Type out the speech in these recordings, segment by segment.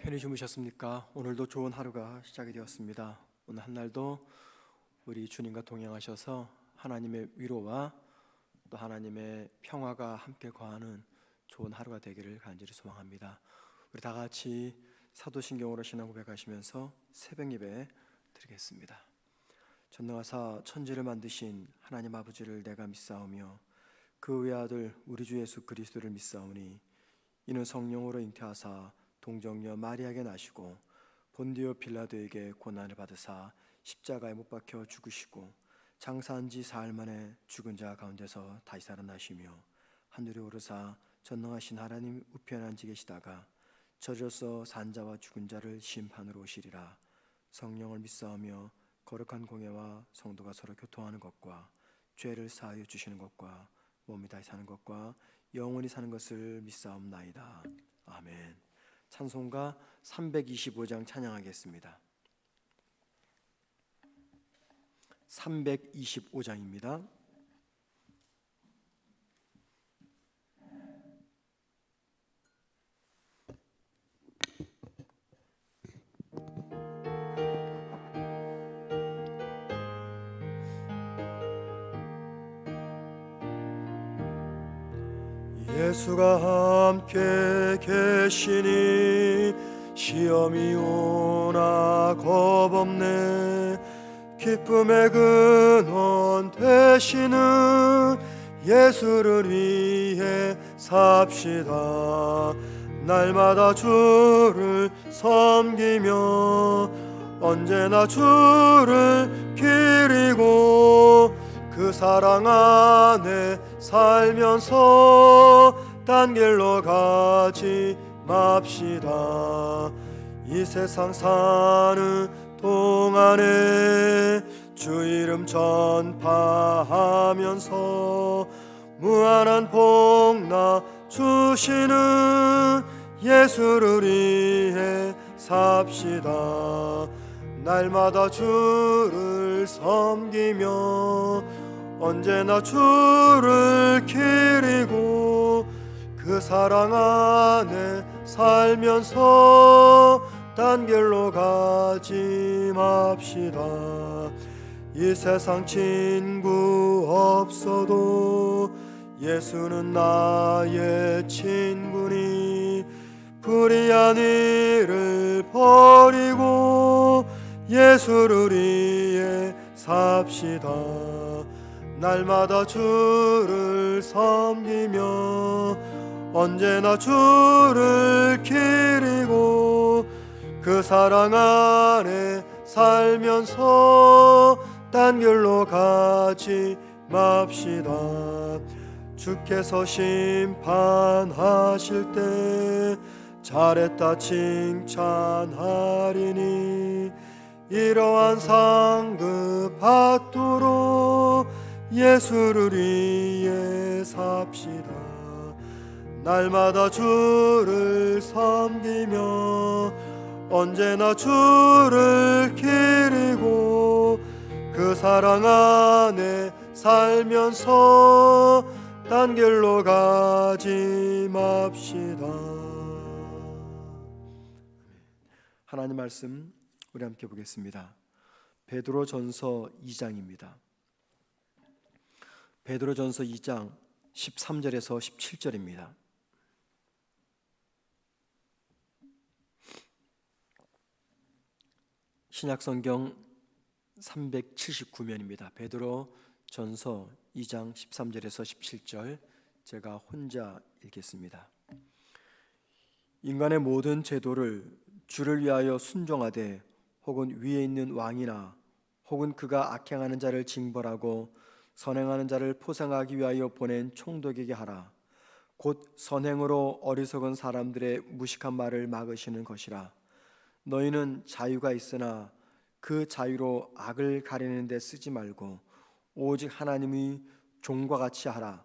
편히 주무셨습니까? 오늘도 좋은 하루가 시작이 되었습니다. 오늘 한 날도 우리 주님과 동행하셔서 하나님의 위로와 또 하나님의 평화가 함께 거하는 좋은 하루가 되기를 간절히 소망합니다. 우리 다 같이 사도신경으로 신앙 고백하시면서 새벽 예배 드리겠습니다. 전능하사 천지를 만드신 하나님 아버지를 내가 믿사오며 그 외아들 우리 주 예수 그리스도를 믿사오니 이는 성령으로 잉태하사 동정녀 마리아에게 나시고 본디오 빌라도에게 고난을 받으사 십자가에 못 박혀 죽으시고 장사한 지 사흘 만에 죽은 자 가운데서 다시 살아나시며 하늘에 오르사 전능하신 하나님 우편에 앉아 계시다가 저리로서 산자와 죽은 자를 심판으로 오시리라. 성령을 믿사오며 거룩한 공예와 성도가 서로 교통하는 것과 죄를 사하여 주시는 것과 몸이 다시 사는 것과 영원히 사는 것을 믿사옵나이다. 아멘. 찬송가 325장 찬양하겠습니다. 325장입니다. 예수가 함께 계시니 시험이 오나 겁없네. 기쁨의 근원 되시는 예수를 위해 삽시다. 날마다 주를 섬기며 언제나 주를 기리고 그 사랑 안에 살면서 딴 길로 가지 맙시다. 이 세상 사는 동안에 주 이름 전파하면서 무한한 복나 주시는 예수를 위해 삽시다. 날마다 주를 섬기며 언제나 주를 기리고 그 사랑 안에 살면서 딴 길로 가지 맙시다. 이 세상 친구 없어도 예수는 나의 친구니 불의한 일을 버리고 예수를 위해 삽시다. 날마다 주를 섬기며 언제나 주를 기리고 그 사랑 안에 살면서 딴 길로 가지 맙시다. 주께서 심판하실 때 잘했다 칭찬하리니 이러한 상급 받도록 예수를 위해 삽시다. 날마다 주를 섬기며 언제나 주를 기리고 그 사랑 안에 살면서 딴 길로 가지 맙시다. 하나님 말씀 우리 함께 보겠습니다. 베드로전서 2장입니다. 베드로전서 2장 13절에서 17절입니다. 신약성경 379면입니다. 베드로전서 2장 13절에서 17절 제가 혼자 읽겠습니다. 인간의 모든 제도를 주를 위하여 순종하되 혹은 위에 있는 왕이나 혹은 그가 악행하는 자를 징벌하고 선행하는 자를 포상하기 위하여 보낸 총독에게 하라. 곧 선행으로 어리석은 사람들의 무식한 말을 막으시는 것이라. 너희는 자유가 있으나 그 자유로 악을 가리는 데 쓰지 말고 오직 하나님의 종과 같이 하라.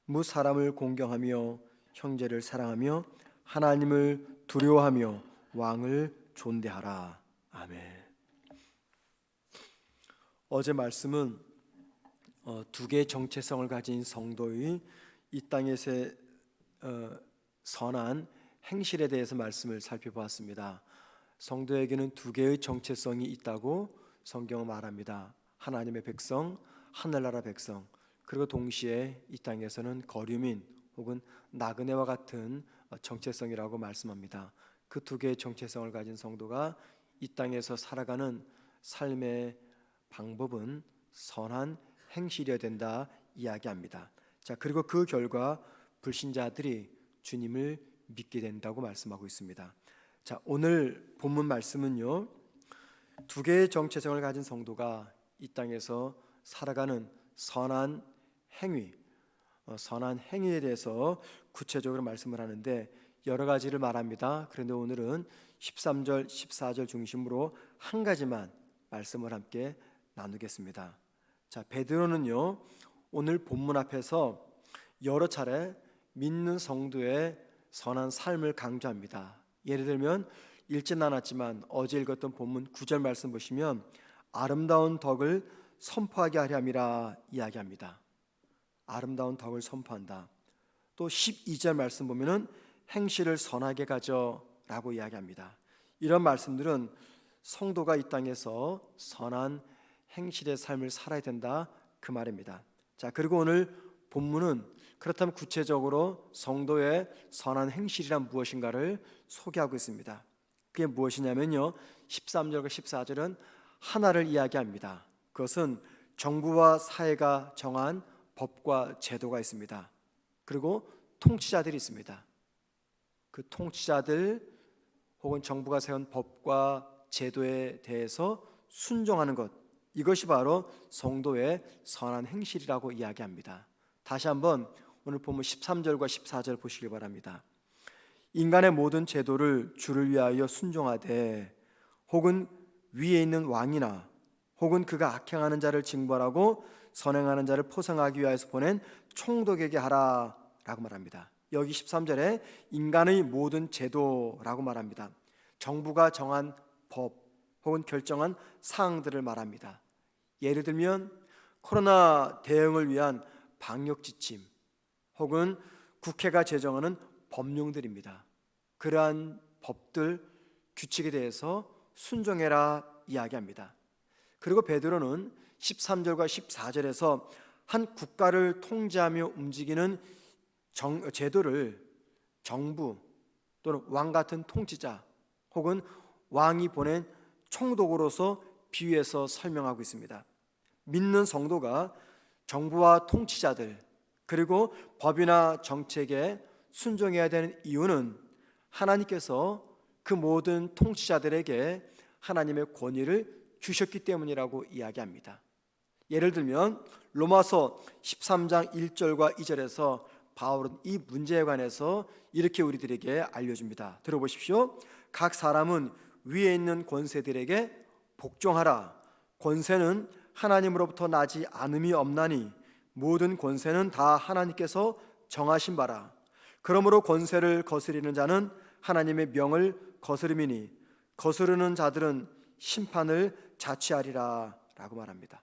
무 사람을 공경하며 형제를 사랑하며 하나님을 두려워하며 왕을 존대하라. 아멘. 어제 말씀은 두 개의 정체성을 가진 성도의 이 땅에서의 선한 행실에 대해서 말씀을 살펴보았습니다. 성도에게는 두 개의 정체성이 있다고 성경은 말합니다. 하나님의 백성, 하늘나라 백성, 그리고 동시에 이 땅에서는 거류민 혹은 나그네와 같은 정체성이라고 말씀합니다. 그 두 개의 정체성을 가진 성도가 이 땅에서 살아가는 삶의 방법은 선한 행실이어야 된다 이야기합니다. 자, 그리고 그 결과 불신자들이 주님을 믿게 된다고 말씀하고 있습니다. 자, 오늘 본문 말씀은요, 두 개의 정체성을 가진 성도가 이 땅에서 살아가는 선한 행위, 선한 행위에 대해서 구체적으로 말씀을 하는데 여러 가지를 말합니다. 그런데 오늘은 13절, 14절 중심으로 한 가지만 말씀을 함께 나누겠습니다. 자, 베드로는요, 오늘 본문 앞에서 여러 차례 믿는 성도의 선한 삶을 강조합니다. 예를 들면 읽진 않았지만 어제 읽었던 본문 9절 말씀 보시면 아름다운 덕을 선포하게 하려 함이라 이야기합니다. 아름다운 덕을 선포한다. 또 12절 말씀 보면은 행실을 선하게 가져라고 이야기합니다. 이런 말씀들은 성도가 이 땅에서 선한 행실의 삶을 살아야 된다 그 말입니다. 자, 그리고 오늘 본문은 그렇다면 구체적으로 성도의 선한 행실이란 무엇인가를 소개하고 있습니다. 그게 무엇이냐면요, 13절과 14절은 하나를 이야기합니다. 그것은 정부와 사회가 정한 법과 제도가 있습니다. 그리고 통치자들이 있습니다. 그 통치자들 혹은 정부가 세운 법과 제도에 대해서 순종하는 것, 이것이 바로 성도의 선한 행실이라고 이야기합니다. 다시 한번 오늘 본문 13절과 14절 보시기 바랍니다. 인간의 모든 제도를 주를 위하여 순종하되 혹은 위에 있는 왕이나 혹은 그가 악행하는 자를 징벌하고 선행하는 자를 포상하기 위하여서 보낸 총독에게 하라 라고 말합니다. 여기 13절에 인간의 모든 제도라고 말합니다. 정부가 정한 법 혹은 결정한 사항들을 말합니다. 예를 들면 코로나 대응을 위한 방역 지침 혹은 국회가 제정하는 법령들입니다. 그러한 법들, 규칙에 대해서 순종해라 이야기합니다. 그리고 베드로는 13절과 14절에서 한 국가를 통제하며 움직이는 제도를 정부 또는 왕 같은 통치자 혹은 왕이 보낸 총독으로서 비유해서 설명하고 있습니다. 믿는 성도가 정부와 통치자들 그리고 법이나 정책에 순종해야 되는 이유는 하나님께서 그 모든 통치자들에게 하나님의 권위를 주셨기 때문이라고 이야기합니다. 예를 들면 로마서 13장 1절과 2절에서 바울은 이 문제에 관해서 이렇게 우리들에게 알려줍니다. 들어보십시오. 각 사람은 위에 있는 권세들에게 복종하라. 권세는 하나님으로부터 나지 않음이 없나니 모든 권세는 다 하나님께서 정하신 바라. 그러므로 권세를 거스리는 자는 하나님의 명을 거스름이니 거스르는 자들은 심판을 자취하리라 라고 말합니다.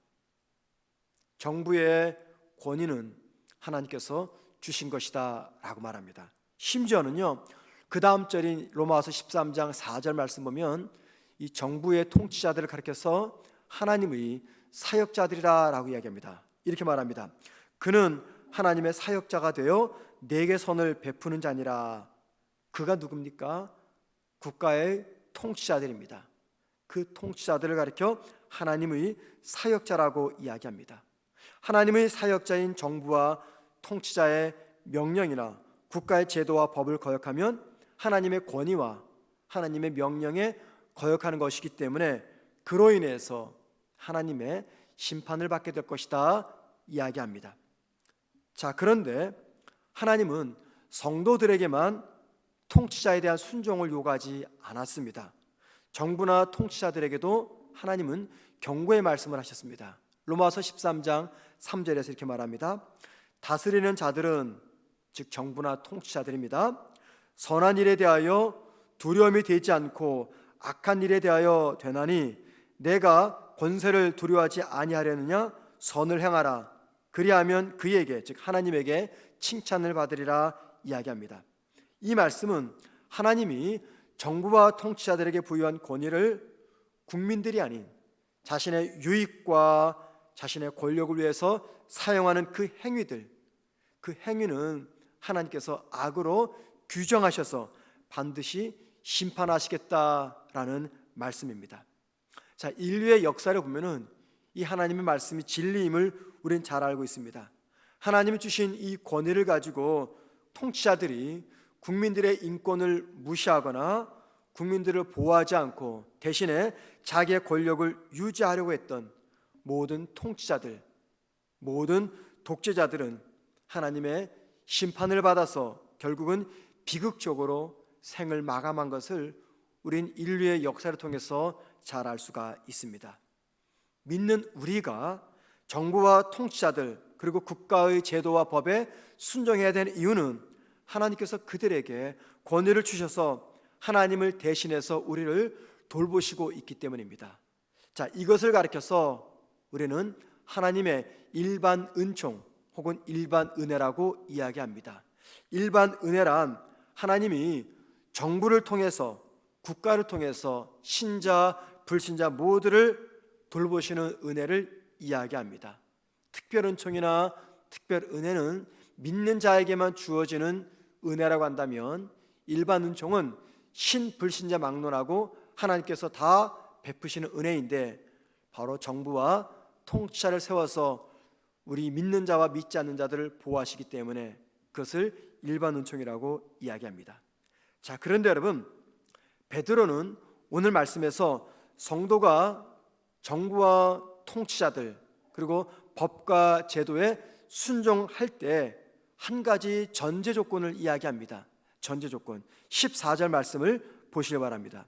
정부의 권위는 하나님께서 주신 것이다 라고 말합니다. 심지어는요, 그 다음 절인 로마서 13장 4절 말씀 보면 이 정부의 통치자들을 가리켜서 하나님의 사역자들이라 라고 이야기합니다. 이렇게 말합니다. 그는 하나님의 사역자가 되어 내게 선을 베푸는 자니라. 그가 누굽니까? 국가의 통치자들입니다. 그 통치자들을 가리켜 하나님의 사역자라고 이야기합니다. 하나님의 사역자인 정부와 통치자의 명령이나 국가의 제도와 법을 거역하면 하나님의 권위와 하나님의 명령에 거역하는 것이기 때문에 그로 인해서 하나님의 심판을 받게 될 것이다 이야기합니다. 자, 그런데 하나님은 성도들에게만 통치자에 대한 순종을 요구하지 않았습니다. 정부나 통치자들에게도 하나님은 경고의 말씀을 하셨습니다. 로마서 13장 3절에서 이렇게 말합니다. 다스리는 자들은 즉 정부나 통치자들입니다. 선한 일에 대하여 두려움이 되지 않고 악한 일에 대하여 되나니 내가 권세를 두려워하지 아니하려느냐? 선을 행하라. 그리하면 그에게 즉 하나님에게 칭찬을 받으리라 이야기합니다. 이 말씀은 하나님이 정부와 통치자들에게 부여한 권위를 국민들이 아닌 자신의 유익과 자신의 권력을 위해서 사용하는 그 행위들, 그 행위는 하나님께서 악으로 규정하셔서 반드시 심판하시겠다라는 말씀입니다. 자, 인류의 역사를 보면은 이 하나님의 말씀이 진리임을 우리는 잘 알고 있습니다. 하나님이 주신 이 권위를 가지고 통치자들이 국민들의 인권을 무시하거나 국민들을 보호하지 않고 대신에 자기의 권력을 유지하려고 했던 모든 통치자들, 모든 독재자들은 하나님의 심판을 받아서 결국은 비극적으로 생을 마감한 것을 우린 인류의 역사를 통해서 잘 알 수가 있습니다. 믿는 우리가 정부와 통치자들 그리고 국가의 제도와 법에 순종해야 되는 이유는 하나님께서 그들에게 권위를 주셔서 하나님을 대신해서 우리를 돌보시고 있기 때문입니다. 자, 이것을 가리켜서 우리는 하나님의 일반 은총 혹은 일반 은혜라고 이야기합니다. 일반 은혜란 하나님이 정부를 통해서 국가를 통해서 신자, 불신자 모두를 돌보시는 은혜를 이야기합니다. 특별 은총이나 특별 은혜는 믿는 자에게만 주어지는 은혜라고 한다면 일반 은총은 신불신자 막론하고 하나님께서 다 베푸시는 은혜인데 바로 정부와 통치자를 세워서 우리 믿는 자와 믿지 않는 자들을 보호하시기 때문에 그것을 일반 은총이라고 이야기합니다. 자, 그런데 여러분, 베드로는 오늘 말씀에서 성도가 정부와 통치자들 그리고 법과 제도에 순종할 때 한 가지 전제 조건을 이야기합니다. 전제 조건 14절 말씀을 보시기 바랍니다.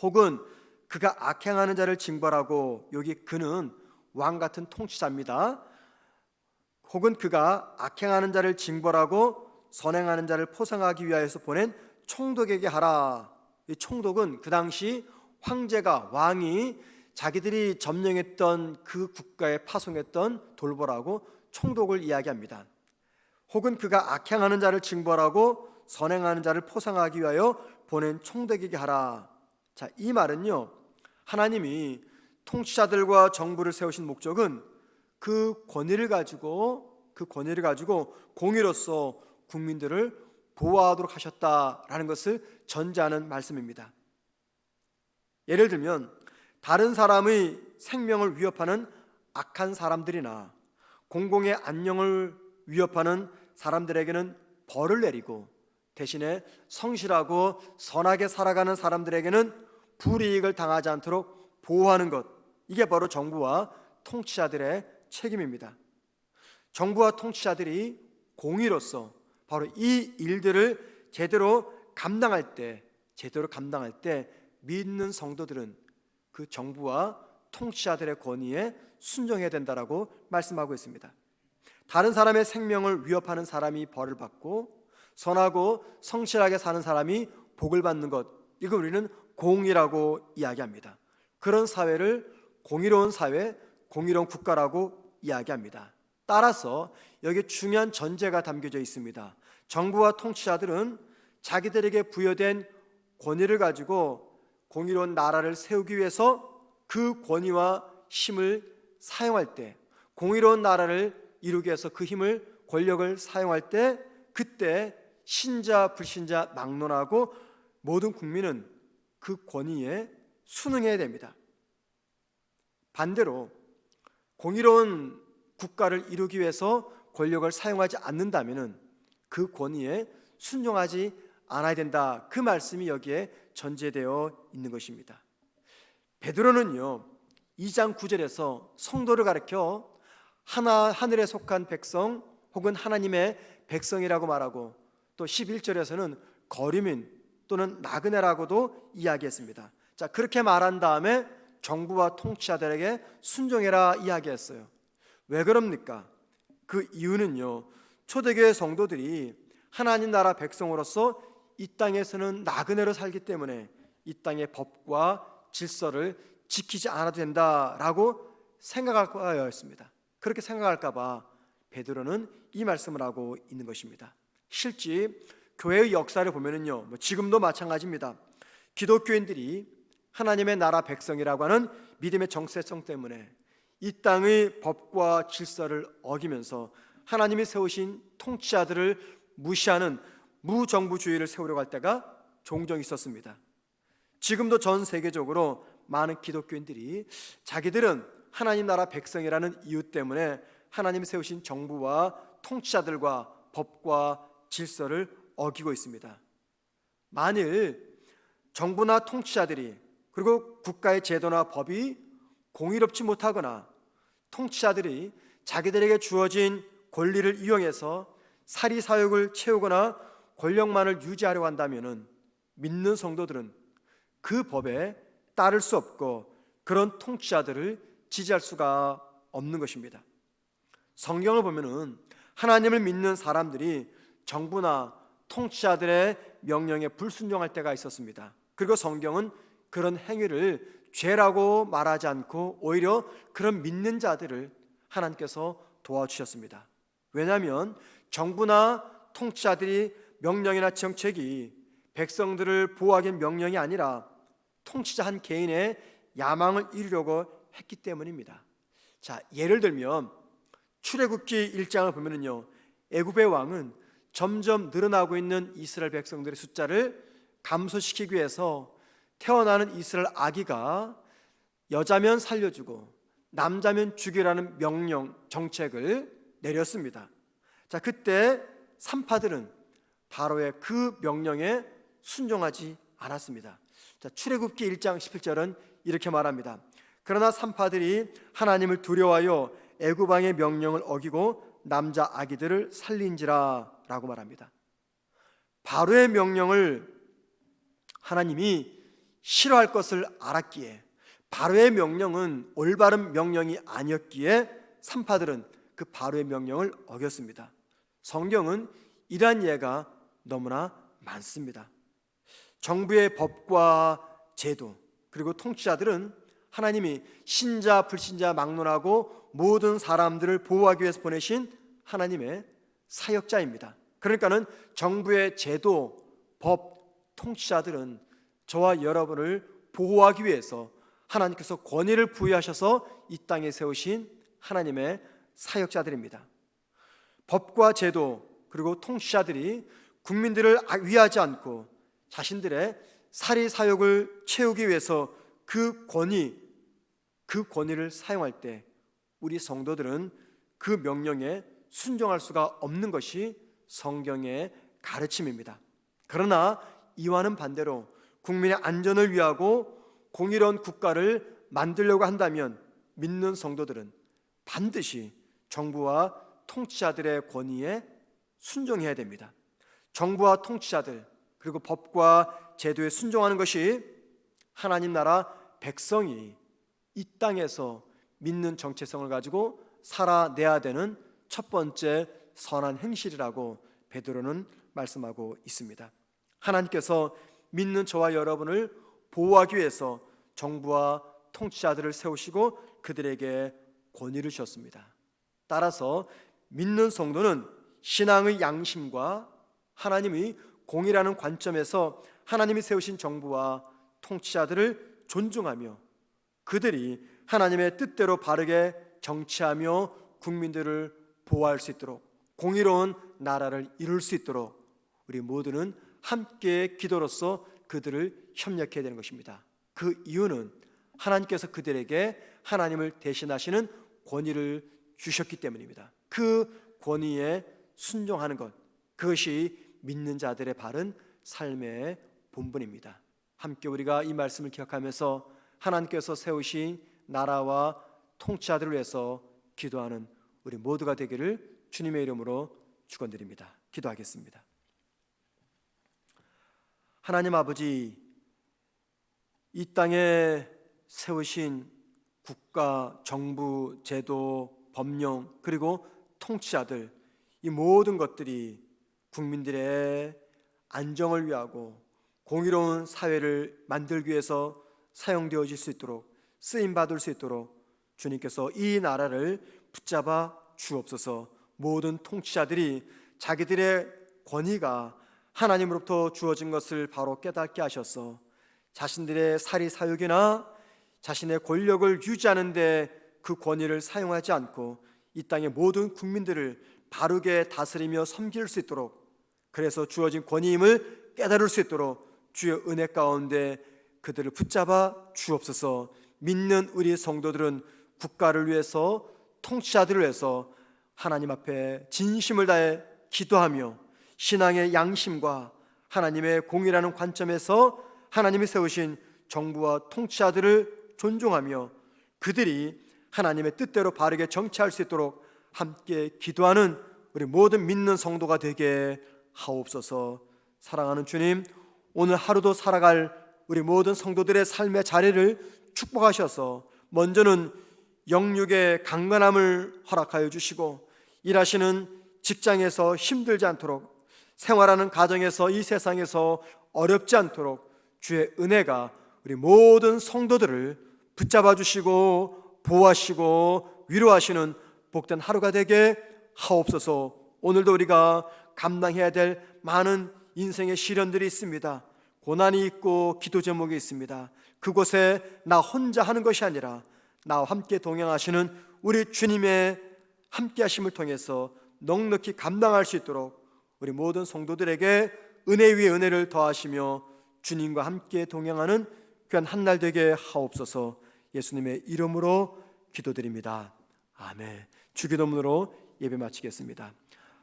혹은 그가 악행하는 자를 징벌하고, 여기 그는 왕 같은 통치자입니다. 혹은 그가 악행하는 자를 징벌하고 선행하는 자를 포상하기 위하여서 보낸 총독에게 하라. 이 총독은 그 당시 황제가, 왕이 자기들이 점령했던 그 국가에 파송했던 돌보라고 총독을 이야기합니다. 혹은 그가 악행하는 자를 징벌하고 선행하는 자를 포상하기 위하여 보낸 총독에게 하라. 자, 이 말은요, 하나님이 통치자들과 정부를 세우신 목적은 그 권위를 가지고 공의로서 국민들을 보호하도록 하셨다라는 것을 전제하는 말씀입니다. 예를 들면 다른 사람의 생명을 위협하는 악한 사람들이나 공공의 안녕을 위협하는 사람들에게는 벌을 내리고 대신에 성실하고 선하게 살아가는 사람들에게는 불이익을 당하지 않도록 보호하는 것, 이게 바로 정부와 통치자들의 책임입니다. 정부와 통치자들이 공의로서 바로 이 일들을 제대로 감당할 때 믿는 성도들은 그 정부와 통치자들의 권위에 순종해야 된다라고 말씀하고 있습니다. 다른 사람의 생명을 위협하는 사람이 벌을 받고 선하고 성실하게 사는 사람이 복을 받는 것, 이거 우리는 공의라고 이야기합니다. 그런 사회를 공의로운 사회, 공의로운 국가라고 이야기합니다. 따라서 여기에 중요한 전제가 담겨져 있습니다. 정부와 통치자들은 자기들에게 부여된 권위를 가지고 공의로운 나라를 세우기 위해서 그 권위와 힘을 사용할 때, 공의로운 나라를 이루기 위해서 그 힘을, 권력을 사용할 때, 그때 신자, 불신자 막론하고 모든 국민은 그 권위에 순응해야 됩니다. 반대로 공의로운 국가를 이루기 위해서 권력을 사용하지 않는다면 그 권위에 순종하지 않아야 된다, 그 말씀이 여기에 전제되어 있는 것입니다. 베드로는요 2장 9절에서 성도를 가리켜 하늘에 속한 백성 혹은 하나님의 백성이라고 말하고, 또 11절에서는 거류민 또는 나그네라고도 이야기했습니다. 자, 그렇게 말한 다음에 정부와 통치자들에게 순종해라 이야기했어요. 왜 그럽니까? 그 이유는요, 초대교회 성도들이 하나님 나라 백성으로서 이 땅에서는 나그네로 살기 때문에 이 땅의 법과 질서를 지키지 않아도 된다라고 생각할 거였습니다. 그렇게 생각할까 봐 베드로는 이 말씀을 하고 있는 것입니다. 실제 교회의 역사를 보면은요, 지금도 마찬가지입니다. 기독교인들이 하나님의 나라 백성이라고 하는 믿음의 정체성 때문에 이 땅의 법과 질서를 어기면서 하나님이 세우신 통치자들을 무시하는 무정부주의를 세우려고 할 때가 종종 있었습니다. 지금도 전 세계적으로 많은 기독교인들이 자기들은 하나님 나라 백성이라는 이유 때문에 하나님이 세우신 정부와 통치자들과 법과 질서를 어기고 있습니다. 만일 정부나 통치자들이 그리고 국가의 제도나 법이 공의롭지 못하거나 통치자들이 자기들에게 주어진 권리를 이용해서 사리사욕을 채우거나 권력만을 유지하려고 한다면 믿는 성도들은 그 법에 따를 수 없고 그런 통치자들을 지지할 수가 없는 것입니다. 성경을 보면은 하나님을 믿는 사람들이 정부나 통치자들의 명령에 불순종할 때가 있었습니다. 그리고 성경은 그런 행위를 죄라고 말하지 않고 오히려 그런 믿는 자들을 하나님께서 도와주셨습니다. 왜냐하면 정부나 통치자들이 명령이나 정책이 백성들을 보호하기 위한 명령이 아니라 통치자 한 개인의 야망을 이루려고 했기 때문입니다. 자, 예를 들면 출애굽기 1장을 보면은요, 애굽의 왕은 점점 늘어나고 있는 이스라엘 백성들의 숫자를 감소시키기 위해서 태어나는 이스라엘 아기가 여자면 살려주고 남자면 죽이라는 명령 정책을 내렸습니다. 자, 그때 산파들은 바로의 그 명령에 순종하지 않았습니다. 자, 출애굽기 1장 17절은 이렇게 말합니다. 그러나 산파들이 하나님을 두려워하여 애굽 왕의 명령을 어기고 남자 아기들을 살린지라 라고 말합니다. 바로의 명령을 하나님이 싫어할 것을 알았기에, 바로의 명령은 올바른 명령이 아니었기에 산파들은 그 바로의 명령을 어겼습니다. 성경은 이러한 예가 너무나 많습니다. 정부의 법과 제도 그리고 통치자들은 하나님이 신자 불신자 막론하고 모든 사람들을 보호하기 위해서 보내신 하나님의 사역자입니다. 그러니까는 정부의 제도, 법, 통치자들은 저와 여러분을 보호하기 위해서 하나님께서 권위를 부여하셔서 이 땅에 세우신 하나님의 사역자들입니다. 법과 제도 그리고 통치자들이 국민들을 위하지 않고 자신들의 사리사욕을 채우기 위해서 그 권위를 사용할 때 우리 성도들은 그 명령에 순종할 수가 없는 것이 성경의 가르침입니다. 그러나 이와는 반대로 국민의 안전을 위하고 공의로운 국가를 만들려고 한다면 믿는 성도들은 반드시 정부와 통치자들의 권위에 순종해야 됩니다. 정부와 통치자들 그리고 법과 제도에 순종하는 것이 하나님 나라 백성이 이 땅에서 믿는 정체성을 가지고 살아내야 되는 첫 번째 선한 행실이라고 베드로는 말씀하고 있습니다. 하나님께서 믿는 저와 여러분을 보호하기 위해서 정부와 통치자들을 세우시고 그들에게 권위를 주셨습니다. 따라서 믿는 성도는 신앙의 양심과 하나님의 공의라는 관점에서 하나님이 세우신 정부와 통치자들을 존중하며 그들이 하나님의 뜻대로 바르게 정치하며 국민들을 보호할 수 있도록 공의로운 나라를 이룰 수 있도록 우리 모두는 함께 기도로서 그들을 협력해야 되는 것입니다. 그 이유는 하나님께서 그들에게 하나님을 대신하시는 권위를 주셨기 때문입니다. 그 권위에 순종하는 것, 그것이 믿는 자들의 바른 삶의 본분입니다. 함께 우리가 이 말씀을 기억하면서 하나님께서 세우신 나라와 통치자들을 위해서 기도하는 우리 모두가 되기를 주님의 이름으로 축원드립니다. 기도하겠습니다. 하나님 아버지, 이 땅에 세우신 국가, 정부, 제도, 법령 그리고 통치자들, 이 모든 것들이 국민들의 안정을 위하고 공의로운 사회를 만들기 위해서 사용되어질 수 있도록 쓰임받을 수 있도록 주님께서 이 나라를 붙잡아 주옵소서. 모든 통치자들이 자기들의 권위가 하나님으로부터 주어진 것을 바로 깨닫게 하셔서 자신들의 사리사욕이나 자신의 권력을 유지하는 데 그 권위를 사용하지 않고 이 땅의 모든 국민들을 바르게 다스리며 섬길 수 있도록, 그래서 주어진 권위임을 깨달을 수 있도록 주의 은혜 가운데 그들을 붙잡아 주옵소서. 믿는 우리 성도들은 국가를 위해서, 통치자들을 위해서 하나님 앞에 진심을 다해 기도하며 신앙의 양심과 하나님의 공의라는 관점에서 하나님이 세우신 정부와 통치자들을 존중하며 그들이 하나님의 뜻대로 바르게 정치할 수 있도록 함께 기도하는 우리 모든 믿는 성도가 되게 하옵소서. 사랑하는 주님, 오늘 하루도 살아갈 우리 모든 성도들의 삶의 자리를 축복하셔서 먼저는 영육의 강건함을 허락하여 주시고 일하시는 직장에서 힘들지 않도록, 생활하는 가정에서 이 세상에서 어렵지 않도록 주의 은혜가 우리 모든 성도들을 붙잡아 주시고 보호하시고 위로하시는 복된 하루가 되게 하옵소서. 오늘도 우리가 감당해야 될 많은 인생의 시련들이 있습니다. 고난이 있고 기도 제목이 있습니다. 그곳에 나 혼자 하는 것이 아니라 나와 함께 동행하시는 우리 주님의 함께 하심을 통해서 넉넉히 감당할 수 있도록 우리 모든 성도들에게 은혜 위에 은혜를 더하시며 주님과 함께 동행하는 귀한 한 날 되게 하옵소서. 예수님의 이름으로 기도드립니다. 아멘. 주기도문으로 예배 마치겠습니다.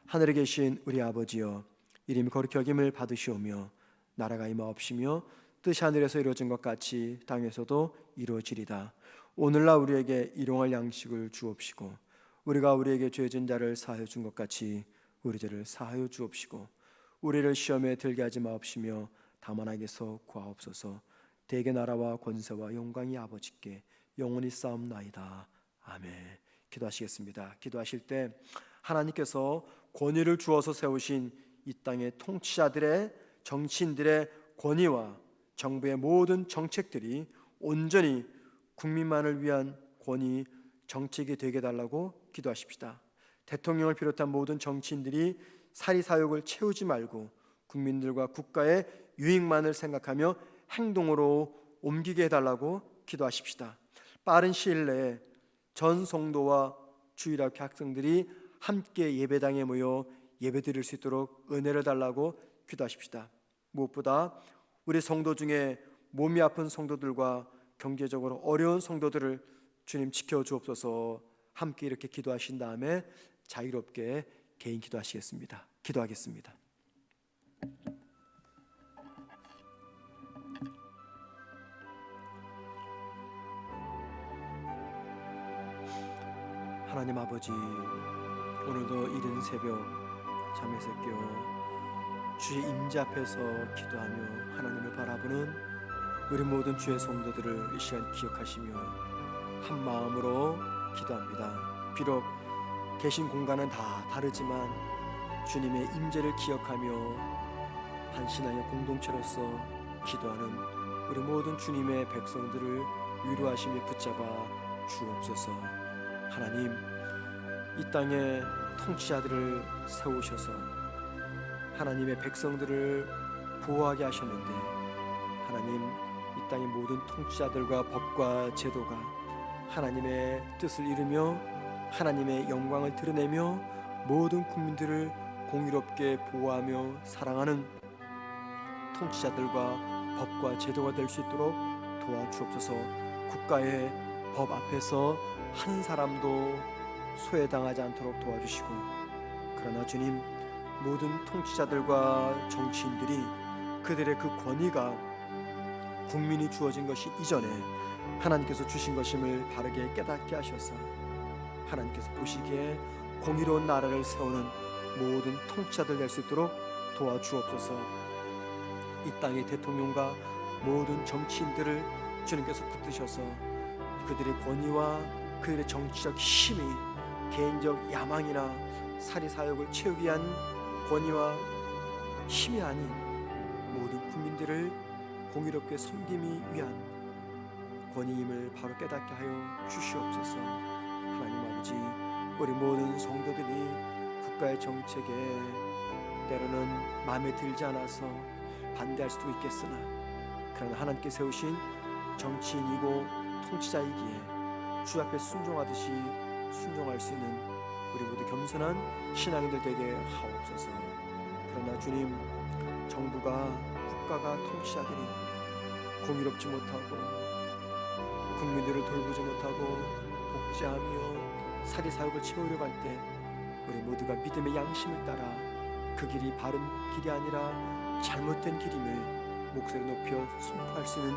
하늘에 계신 우리 아버지여, 이름이 거룩히 여김을 받으시오며 나라가 임하옵시며 뜻이 하늘에서 이루어진 것 같이 땅에서도 이루어지리다. 오늘날 우리에게 일용할 양식을 주옵시고 우리가 우리에게 죄 지은 자를 사하여 준 것 같이 우리 죄를 사하여 주옵시고 우리를 시험에 들게 하지 마옵시며 다만 악에서 구하옵소서. 대개 나라와 권세와 영광이 아버지께 영원히 싸움나이다. 아멘. 기도하시겠습니다. 기도하실 때 하나님께서 권위를 주어서 세우신 이 땅의 통치자들의, 정치인들의 권위와 정부의 모든 정책들이 온전히 국민만을 위한 권위 정책이 되게 달라고 기도하십시다. 대통령을 비롯한 모든 정치인들이 사리사욕을 채우지 말고 국민들과 국가의 유익만을 생각하며 행동으로 옮기게 해달라고 기도하십시다. 빠른 시일 내에 전 성도와 주일학교 학생들이 함께 예배당에 모여 예배드릴 수 있도록 은혜를 달라고 기도하십시다. 무엇보다 우리 성도 중에 몸이 아픈 성도들과 경제적으로 어려운 성도들을 주님 지켜주옵소서. 함께 이렇게 기도하신 다음에 자유롭게 개인 기도하시겠습니다. 기도하겠습니다. 하나님 아버지, 오늘도 이른 새벽 잠에서 깨어 주의 임재 앞에서 기도하며 하나님을 바라보는 우리 모든 주의 성도들을 이 시간 기억하시며 한 마음으로 기도합니다. 비록 계신 공간은 다 다르지만 주님의 임재를 기억하며 한 신앙의 공동체로서 기도하는 우리 모든 주님의 백성들을 위로하시며 붙잡아 주옵소서. 하나님, 이 땅에 통치자들을 세우셔서 하나님의 백성들을 보호하게 하셨는데, 하나님, 이 땅의 모든 통치자들과 법과 제도가 하나님의 뜻을 이루며 하나님의 영광을 드러내며 모든 국민들을 공의롭게 보호하며 사랑하는 통치자들과 법과 제도가 될 수 있도록 도와주옵소서. 국가의 법 앞에서 한 사람도 소외당하지 않도록 도와주시고, 그러나 주님, 모든 통치자들과 정치인들이 그들의 그 권위가 국민이 주어진 것이 이전에 하나님께서 주신 것임을 바르게 깨닫게 하셔서 하나님께서 보시기에 공의로운 나라를 세우는 모든 통치자들 될 수 있도록 도와주옵소서. 이 땅의 대통령과 모든 정치인들을 주님께서 붙드셔서 그들의 권위와 그들의 정치적 힘이 개인적 야망이나 사리사욕을 채우기 위한 권위와 힘이 아닌 모든 국민들을 공의롭게 섬김이 위한 권위임을 바로 깨닫게 하여 주시옵소서. 하나님 아버지, 우리 모든 성도들이 국가의 정책에 때로는 마음에 들지 않아서 반대할 수도 있겠으나, 그러나 하나님께 세우신 정치인이고 통치자이기에 주 앞에 순종하듯이 순종할 수 있는 우리 모두 겸손한 신앙인들 되게 하옵소서. 그러나 주님, 정부가, 국가가, 통치자들이 공의롭지 못하고 국민들을 돌보지 못하고 독재하며 사리사욕을 채우려고 할 때 우리 모두가 믿음의 양심을 따라 그 길이 바른 길이 아니라 잘못된 길임을 목소리 높여 선포할 수 있는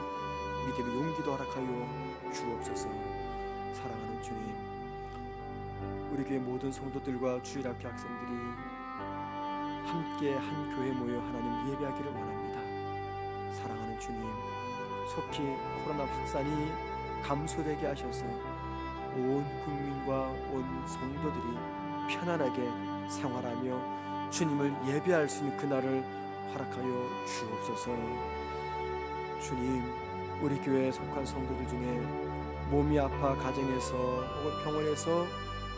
믿음의 용기도 허락하여 주옵소서. 사랑하는 주님, 우리 교회 모든 성도들과 주일학교 학생들이 함께 한 교회에 모여 하나님 예배하기를 원합니다. 사랑하는 주님, 속히 코로나 확산이 감소되게 하셔서 온 국민과 온 성도들이 편안하게 생활하며 주님을 예배할 수 있는 그날을 허락하여 주옵소서. 주님, 우리 교회에 속한 성도들 중에 몸이 아파 가정에서 혹은 병원에서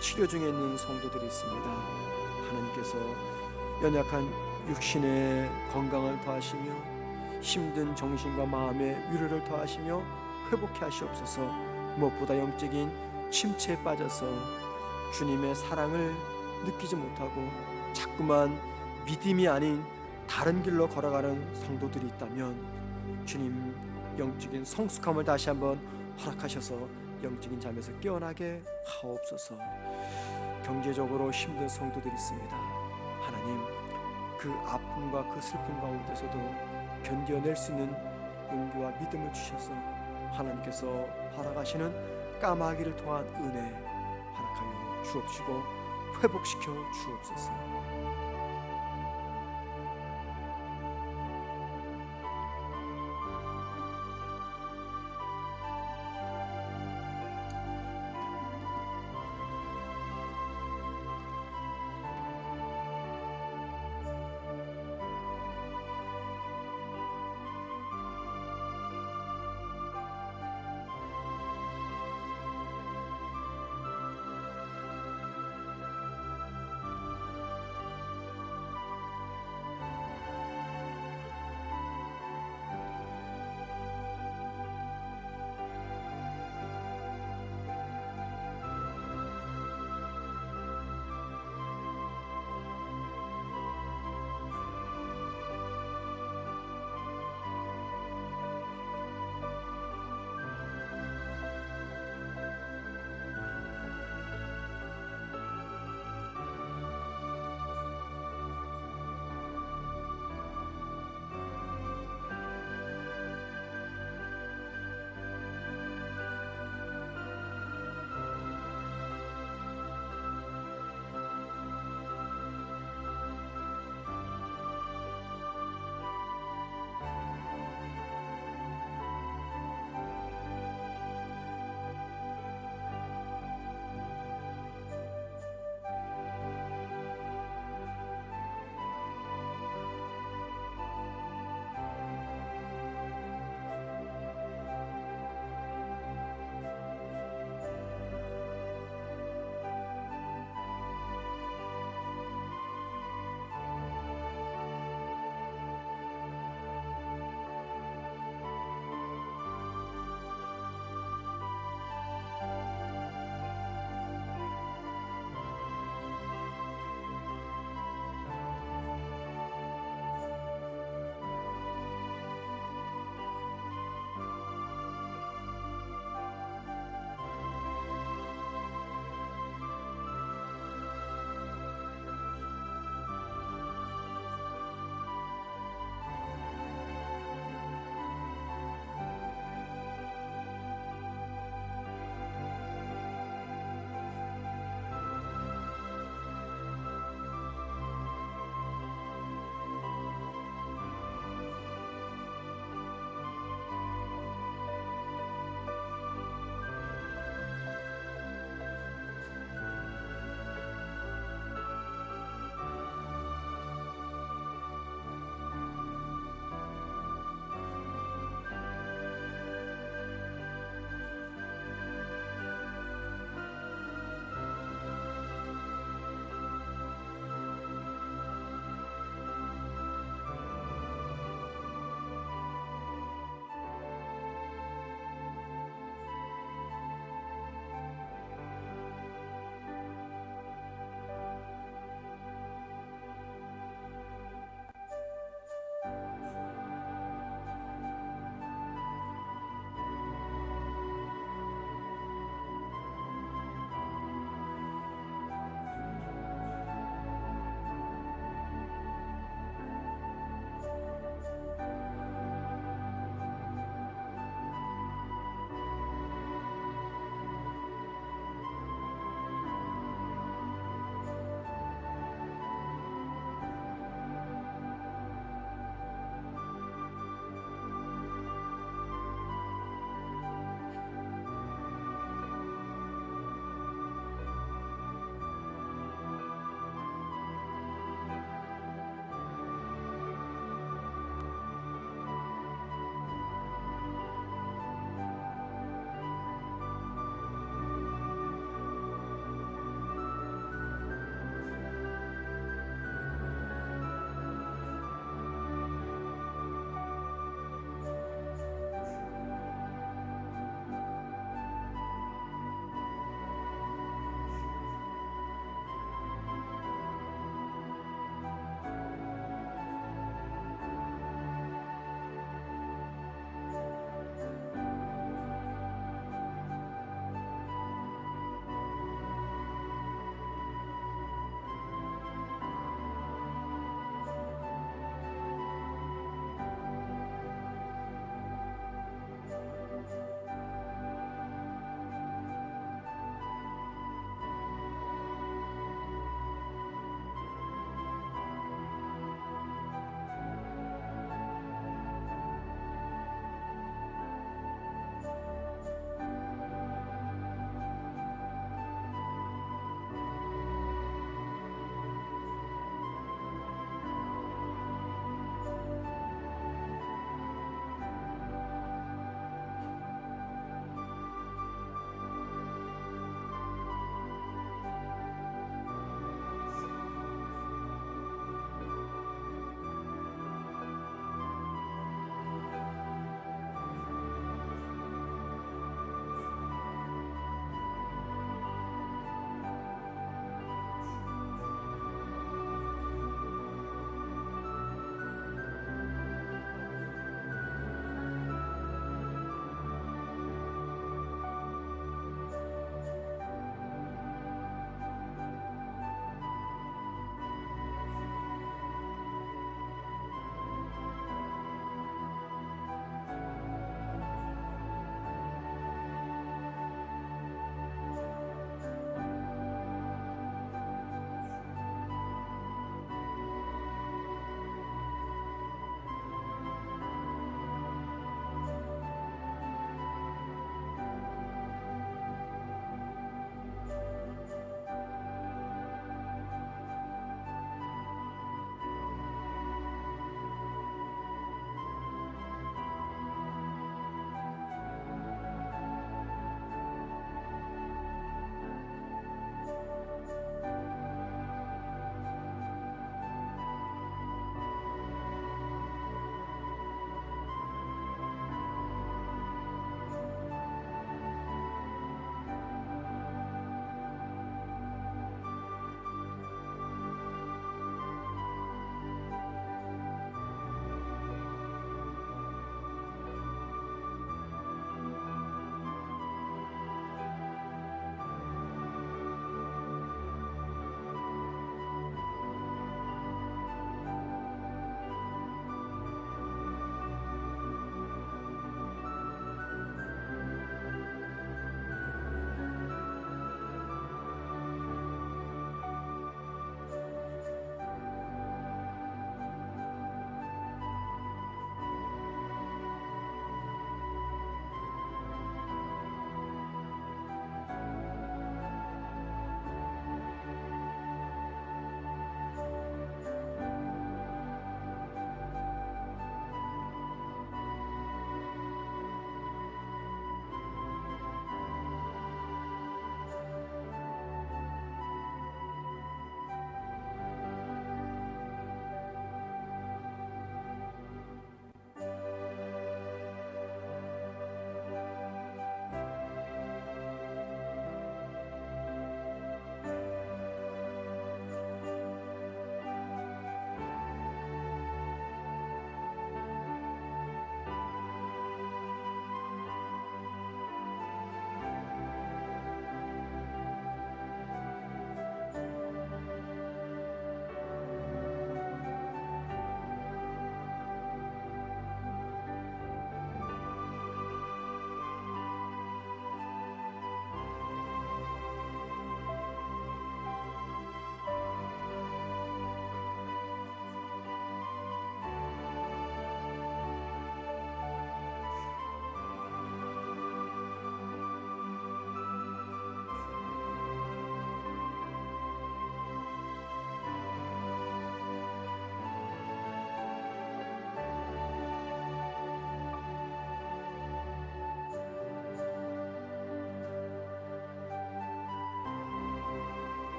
치료 중에 있는 성도들이 있습니다. 하나님께서 연약한 육신의 건강을 더하시며 힘든 정신과 마음의 위로를 더하시며 회복해 하시옵소서. 무엇보다 영적인 침체에 빠져서 주님의 사랑을 느끼지 못하고 자꾸만 믿음이 아닌 다른 길로 걸어가는 성도들이 있다면 주님, 영적인 성숙함을 다시 한번 허락하셔서 영적인 잠에서 깨어나게 하옵소서. 경제적으로 힘든 성도들이 있습니다. 하나님, 그 아픔과 그 슬픔 가운데서도 견뎌낼 수 있는 용기와 믿음을 주셔서 하나님께서 허락하시는 까마귀를 통한 은혜 허락하여 주옵시고 회복시켜 주옵소서.